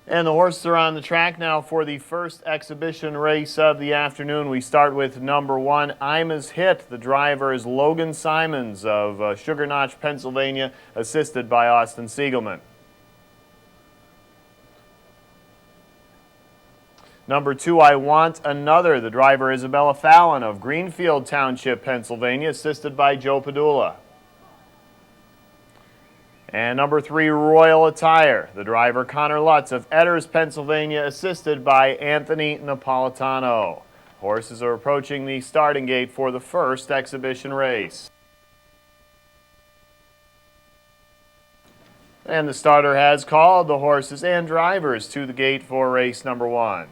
And the horses are on the track now for the first exhibition race of the afternoon. We start with number 1, Ima's Hit. The driver is Logan Simons of Sugar Notch, Pennsylvania, assisted by Austin Siegelman. Number 2, I Want Another. The driver Isabella Fallon of Greenfield Township, Pennsylvania, assisted by Joe Padula. And number 3, Royal Attire. The driver Connor Lutz of Edders, Pennsylvania, assisted by Anthony Napolitano. Horses are approaching the starting gate for the first exhibition race. And the starter has called the horses and drivers to the gate for race number 1.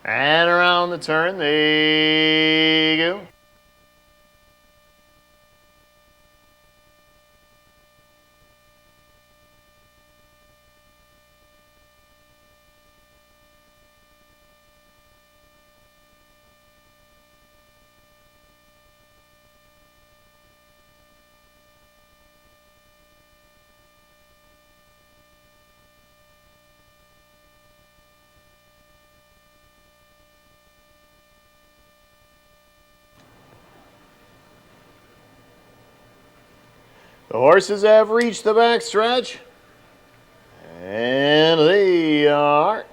And around the turn they go. The horses have reached the backstretch, and they are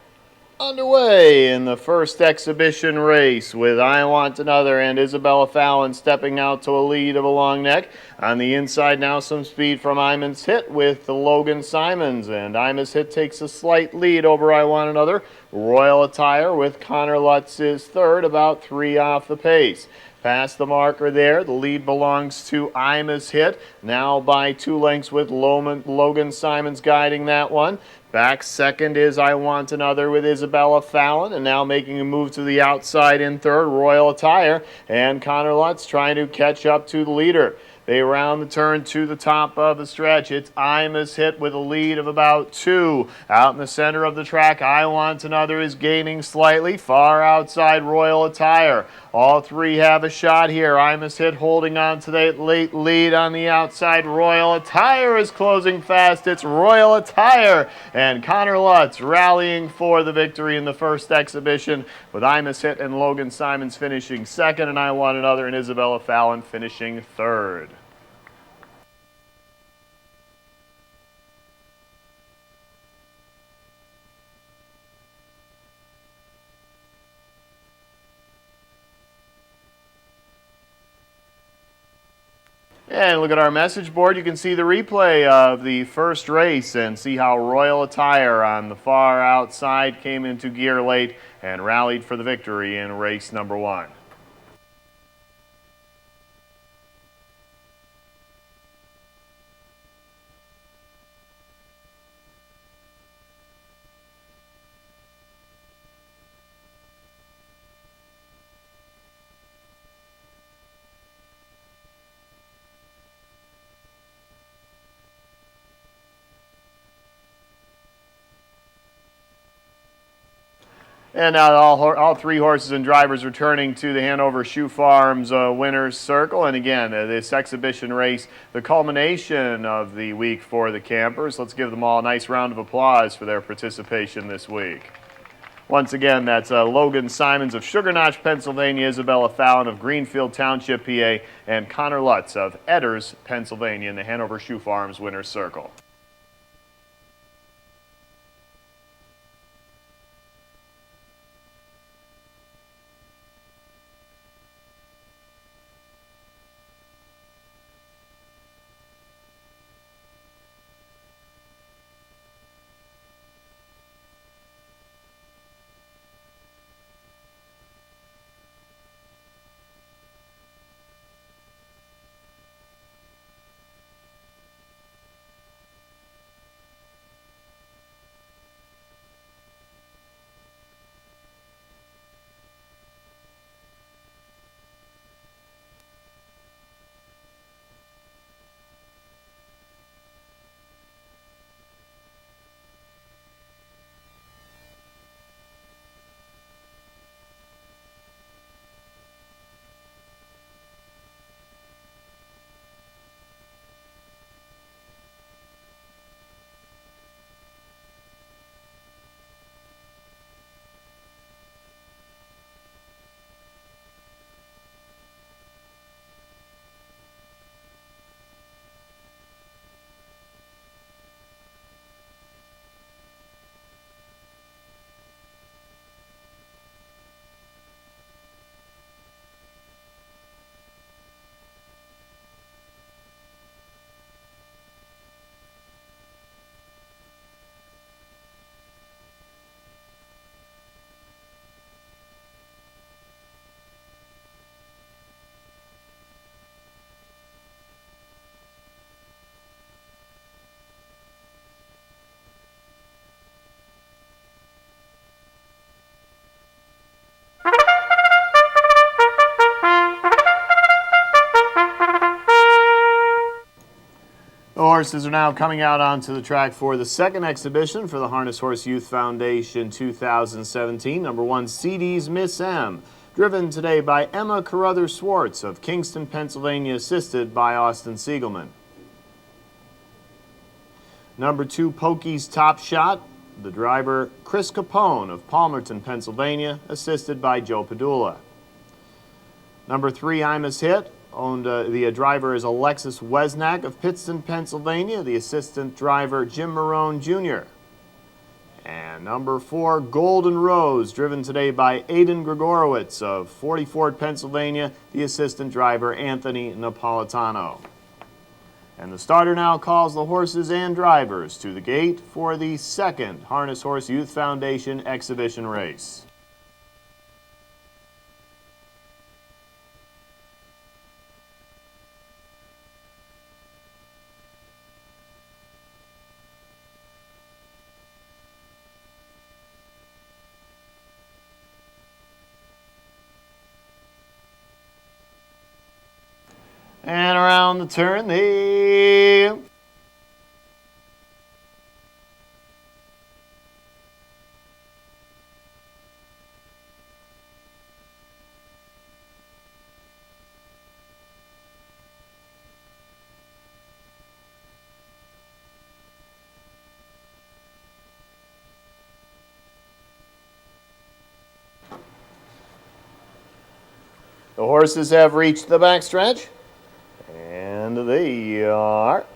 underway in the first exhibition race with I Want Another and Isabella Fallon stepping out to a lead of a long neck. On the inside now, some speed from Ima's Hit with Logan Simons, and Ima's Hit takes a slight lead over I Want Another. Royal Attire with Connor Lutz is third, about 3 off the pace. Past the marker there, the lead belongs to Ima's Hit, now by 2 lengths with Logan Simons guiding that one. Back second is I Want Another with Isabella Fallon, and now making a move to the outside in third, Royal Attire, and Connor Lutz trying to catch up to the leader. They round the turn to the top of the stretch. It's Ima's Hit with a lead of about 2. Out in the center of the track, I Want Another is gaining slightly. Far outside, Royal Attire. All 3 have a shot here. Ima's Hit holding on to that late lead on the outside. Royal Attire is closing fast. It's Royal Attire and Connor Lutz rallying for the victory in the first exhibition, with Ima's Hit and Logan Simons finishing second, and I Want Another and Isabella Fallon finishing third. And look at our message board. You can see the replay of the first race and see how Royal Attire on the far outside came into gear late and rallied for the victory in race number 1. And now all 3 horses and drivers returning to the Hanover Shoe Farms winner's circle. And again, this exhibition race, the culmination of the week for the campers. Let's give them all a nice round of applause for their participation this week. Once again, that's Logan Simons of Sugar Notch, Pennsylvania, Isabella Fallon of Greenfield Township, PA, and Connor Lutz of Edders, Pennsylvania, in the Hanover Shoe Farms winner's circle. horses are now coming out onto the track for the second exhibition for the Harness Horse Youth Foundation 2017. Number 1, CD's Miss M, driven today by Emma Carruthers-Swartz of Kingston, Pennsylvania, assisted by Austin Siegelman. Number 2, Pokey's Top Shot, the driver Chris Capone of Palmerton, Pennsylvania, assisted by Joe Padula. Number 3, I'm His Hit, the driver is Alexis Wesnack of Pittston, Pennsylvania, the assistant driver Jim Marone Jr. And number 4, Golden Rose, driven today by Aidan Gregorowitz of 40 Fort, Pennsylvania, the assistant driver Anthony Napolitano. And the starter now calls the horses and drivers to the gate for the second Harness Horse Youth Foundation exhibition race. And around the turn, the horses have reached the backstretch. And they are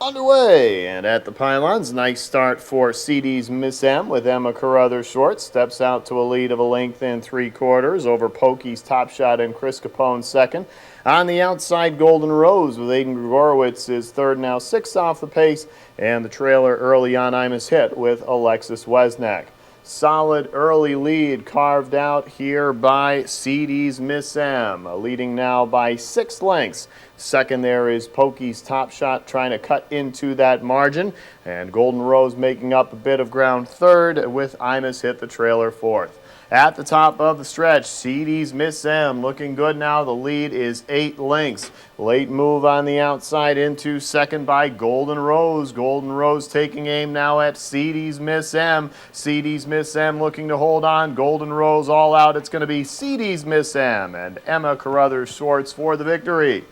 underway. And at the pylons, nice start for CD's Miss M with Emma Carruthers-Swartz. Steps out to a lead of a length and 3/4 over Pokey's Top Shot and Chris Capone second. On the outside, Golden Rose with Aidan Gregorowitz is third, now 6 off the pace. And the trailer early on, I'm His Hit with Alexis Wesnack. Solid early lead carved out here by CD's Miss M, leading now by 6 lengths. Second there is Pokey's Top Shot trying to cut into that margin, and Golden Rose making up a bit of ground third with I'm His Hit the trailer fourth. At the top of the stretch, CD's Miss M looking good now. The lead is 8 lengths. Late move on the outside into second by Golden Rose. Golden Rose taking aim now at CD's Miss M. CD's Miss M looking to hold on. Golden Rose all out. It's going to be CD's Miss M and Emma Carruthers-Swartz for the victory.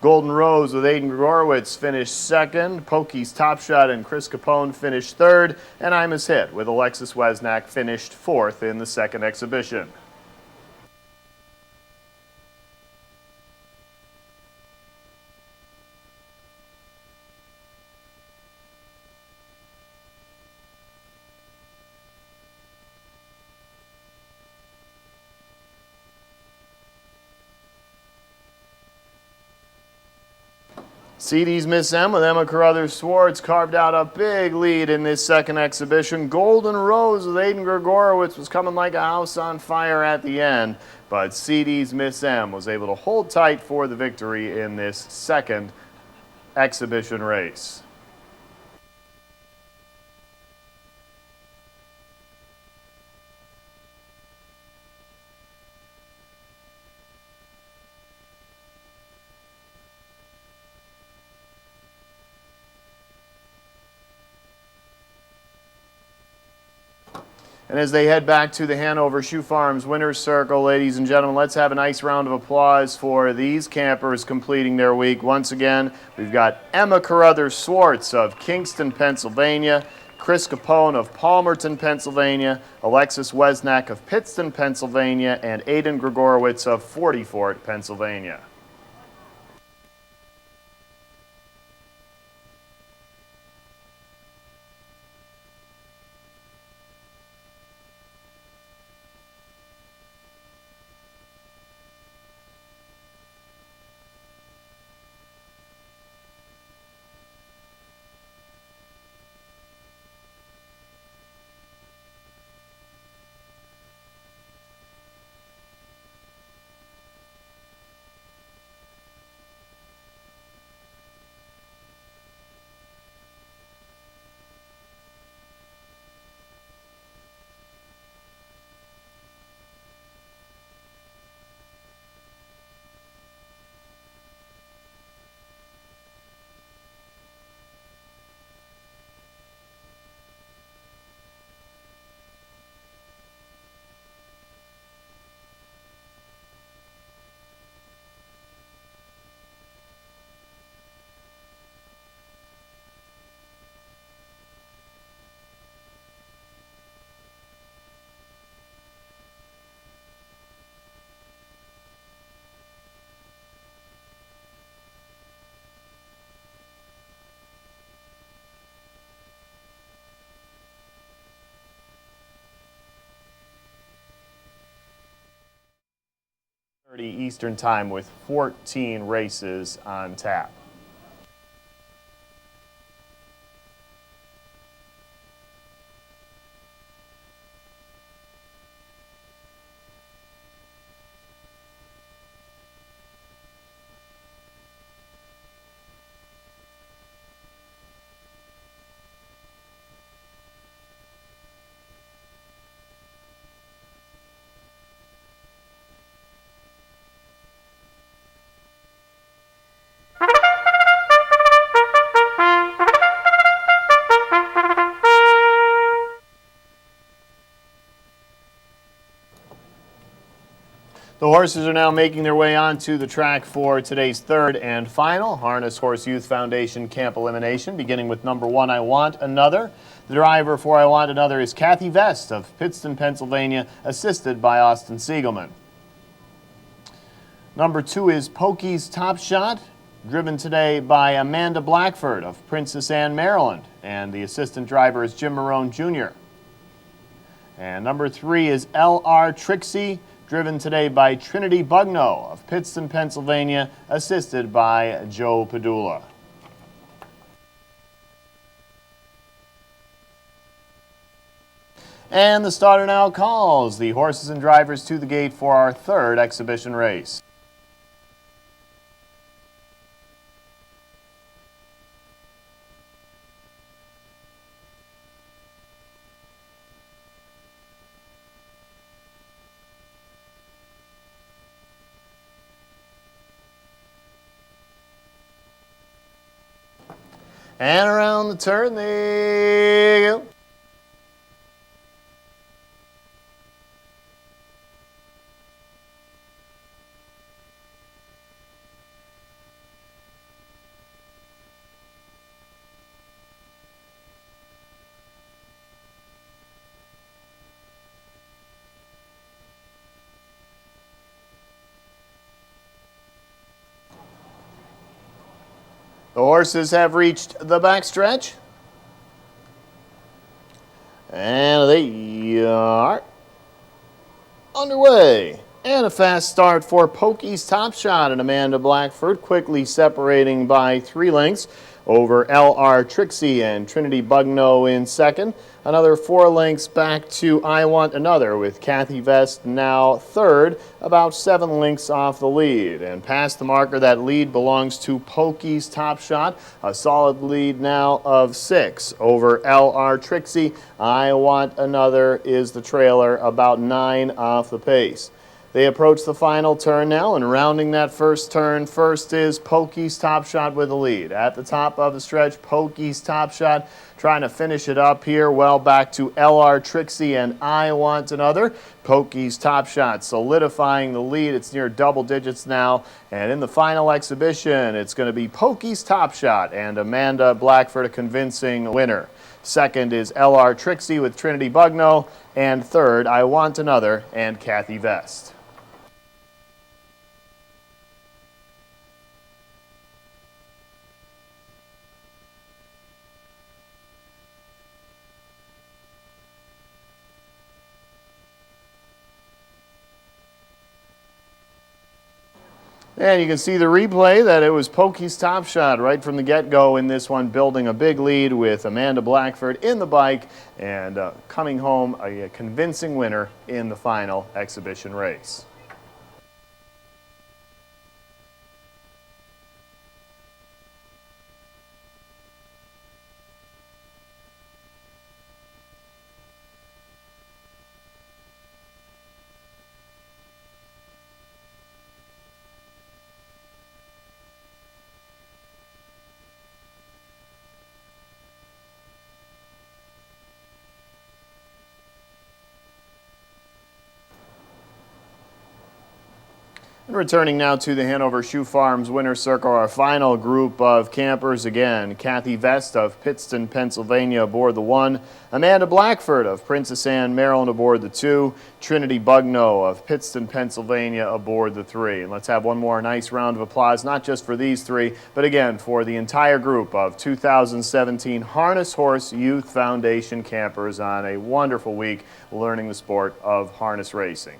Golden Rose with Aidan Gregorowitz finished second. Pokey's Top Shot and Chris Capone finished third. And I'm His Hit with Alexis Wesnack finished fourth in the second exhibition. CD's Miss M with Emma Carruthers-Swartz carved out a big lead in this second exhibition. Golden Rose with Aidan Gregorowitz was coming like a house on fire at the end, but CD's Miss M was able to hold tight for the victory in this second exhibition race. And as they head back to the Hanover Shoe Farms Winner's Circle, ladies and gentlemen, let's have a nice round of applause for these campers completing their week. Once again, we've got Emma Carruthers-Swartz of Kingston, Pennsylvania, Chris Capone of Palmerton, Pennsylvania, Alexis Wesnack of Pittston, Pennsylvania, and Aidan Gregorowitz of 40 Fort, Pennsylvania. Eastern Time with 14 races on tap. The horses are now making their way onto the track for today's third and final Harness Horse Youth Foundation Camp Elimination, beginning with number 1, I Want Another. The driver for I Want Another is Kathy Vest of Pittston, Pennsylvania, assisted by Austin Siegelman. Number 2 is Pokey's Top Shot, driven today by Amanda Blackford of Princess Anne, Maryland, and the assistant driver is Jim Marone Jr. And number 3 is L.R. Trixie, driven today by Trinity Bugno of Pittston, Pennsylvania, assisted by Joe Padula. And the starter now calls the horses and drivers to the gate for our third exhibition race. And around the turn they go. The horses have reached the backstretch. And they are underway. And a fast start for Pokey's Top Shot and Amanda Blackford, quickly separating by 3 lengths over L.R. Trixie and Trinity Bugno in second. Another 4 lengths back to I Want Another, with Kathy Vest now third, about 7 lengths off the lead. And past the marker, that lead belongs to Pokey's Top Shot, a solid lead now of 6 over L.R. Trixie. I Want Another is the trailer, about 9 off the pace. They approach the final turn now, and rounding that first turn, first is Pokey's Top Shot with the lead. At the top of the stretch, Pokey's Top Shot trying to finish it up here, well back to L.R. Trixie and I Want Another. Pokey's Top Shot solidifying the lead. It's near double digits now, and in the final exhibition, it's going to be Pokey's Top Shot and Amanda Blackford, a convincing winner. Second is L.R. Trixie with Trinity Bugno, and third, I Want Another and Kathy Vest. And you can see the replay that it was Pokey's Top Shot right from the get-go in this one, building a big lead with Amanda Blackford in the bike and coming home a convincing winner in the final exhibition race. And returning now to the Hanover Shoe Farms Winter Circle, our final group of campers again. Kathy Vest of Pittston, Pennsylvania aboard the 1. Amanda Blackford of Princess Anne, Maryland aboard the 2. Trinity Bugno of Pittston, Pennsylvania aboard the 3. And let's have one more nice round of applause, not just for these 3, but again for the entire group of 2017 Harness Horse Youth Foundation campers on a wonderful week learning the sport of harness racing.